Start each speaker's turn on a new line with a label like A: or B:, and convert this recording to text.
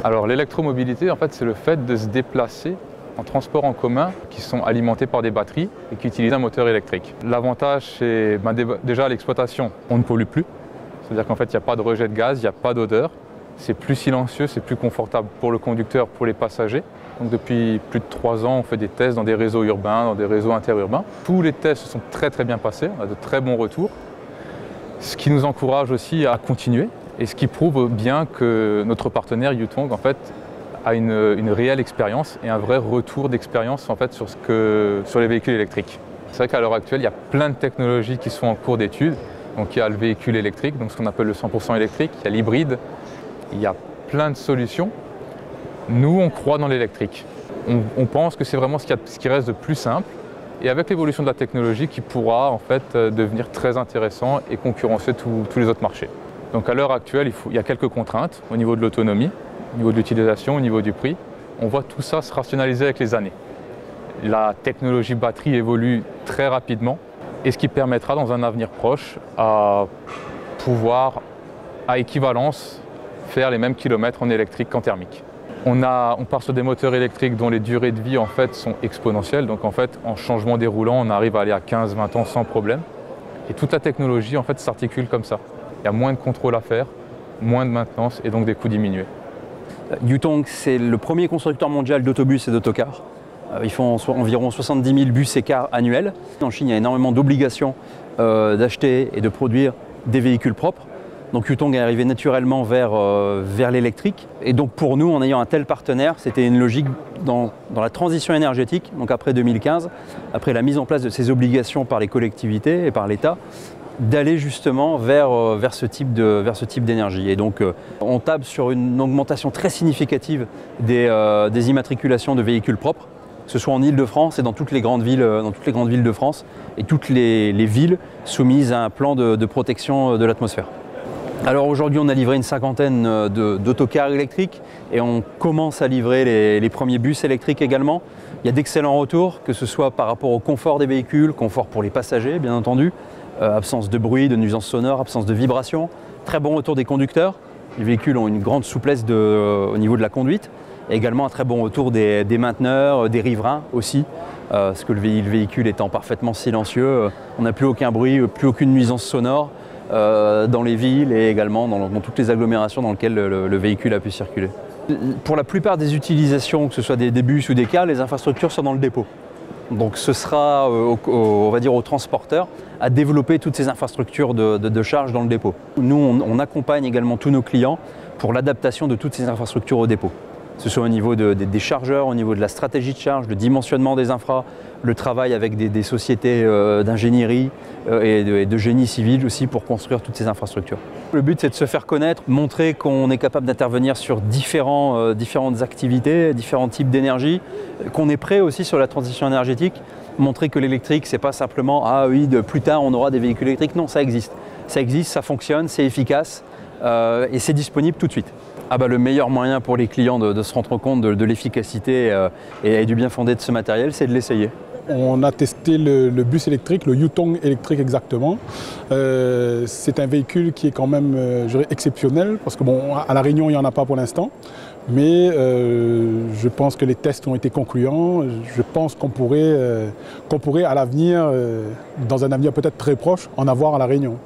A: Alors l'électromobilité, en fait, c'est le fait de se déplacer en transport en commun qui sont alimentés par des batteries et qui utilisent un moteur électrique. L'avantage, c'est déjà à l'exploitation, on ne pollue plus. C'est-à-dire qu'en fait, il n'y a pas de rejet de gaz, il n'y a pas d'odeur. C'est plus silencieux, c'est plus confortable pour le conducteur, pour les passagers. Donc depuis plus de 3 ans, on fait des tests dans des réseaux urbains, dans des réseaux interurbains. Tous les tests se sont très bien passés, on a de très bons retours. Ce qui nous encourage aussi à continuer et ce qui prouve bien que notre partenaire Yutong en fait, a une réelle expérience et un vrai retour d'expérience en fait, sur les véhicules électriques. C'est vrai qu'à l'heure actuelle, il y a plein de technologies qui sont en cours d'étude. Donc il y a le véhicule électrique, donc ce qu'on appelle le 100% électrique, il y a l'hybride, il y a plein de solutions. Nous, on croit dans l'électrique. On pense que c'est vraiment ce qui reste de plus simple et avec l'évolution de la technologie qui pourra en fait devenir très intéressant et concurrencer tous les autres marchés. Donc à l'heure actuelle, il y a quelques contraintes au niveau de l'autonomie, au niveau de l'utilisation, au niveau du prix. On voit tout ça se rationaliser avec les années. La technologie batterie évolue très rapidement et ce qui permettra dans un avenir proche à pouvoir, à équivalence, faire les mêmes kilomètres en électrique qu'en thermique. On part sur des moteurs électriques dont les durées de vie en fait, sont exponentielles. Donc en fait, en changement déroulant, on arrive à aller à 15-20 ans sans problème. Et toute la technologie en fait, s'articule comme ça. Il y a moins de contrôle à faire, moins de maintenance et donc des coûts diminués.
B: Yutong, c'est le premier constructeur mondial d'autobus et d'autocars. Ils font environ 70 000 bus et cars annuels. En Chine, il y a énormément d'obligations d'acheter et de produire des véhicules propres. Donc Yutong est arrivé naturellement vers l'électrique. Et donc pour nous, en ayant un tel partenaire, c'était une logique dans la transition énergétique, donc après 2015, après la mise en place de ces obligations par les collectivités et par l'État, d'aller justement vers ce type d'énergie. Et donc on table sur une augmentation très significative des immatriculations de véhicules propres, que ce soit en Île-de-France et dans toutes les grandes villes de France et toutes les villes soumises à un plan de protection de l'atmosphère. Alors aujourd'hui, on a livré une 50aine d'autocars électriques et on commence à livrer les premiers bus électriques également. Il y a d'excellents retours, que ce soit par rapport au confort des véhicules, confort pour les passagers bien entendu, absence de bruit, de nuisances sonores, absence de vibrations, très bon retour des conducteurs. Les véhicules ont une grande souplesse au niveau de la conduite et également un très bon retour des mainteneurs, des riverains aussi, parce que le véhicule étant parfaitement silencieux, on n'a plus aucun bruit, plus aucune nuisance sonore. Dans les villes et également dans toutes les agglomérations dans lesquelles le véhicule a pu circuler. Pour la plupart des utilisations, que ce soit des bus ou des cars, les infrastructures sont dans le dépôt. Donc ce sera, on va dire, aux transporteurs à développer toutes ces infrastructures de charge dans le dépôt. Nous, on accompagne également tous nos clients pour l'adaptation de toutes ces infrastructures au dépôt. Que ce soit au niveau des chargeurs, au niveau de la stratégie de charge, le dimensionnement des infras, le travail avec des sociétés d'ingénierie et de génie civil aussi pour construire toutes ces infrastructures. Le but, c'est de se faire connaître, montrer qu'on est capable d'intervenir sur différentes activités, différents types d'énergie, qu'on est prêt aussi sur la transition énergétique, montrer que l'électrique, c'est pas simplement « ah oui, plus tard on aura des véhicules électriques ». Non, ça existe. Ça existe, ça fonctionne, c'est efficace et c'est disponible tout de suite. Le meilleur moyen pour les clients de se rendre compte de l'efficacité et du bien fondé de ce matériel, c'est de l'essayer.
C: On a testé le bus électrique, le Yutong électrique exactement. C'est un véhicule qui est quand même je dirais, exceptionnel parce que bon, à La Réunion, il n'y en a pas pour l'instant. Mais je pense que les tests ont été concluants. Je pense qu'on pourrait à l'avenir, dans un avenir peut-être très proche, en avoir à La Réunion.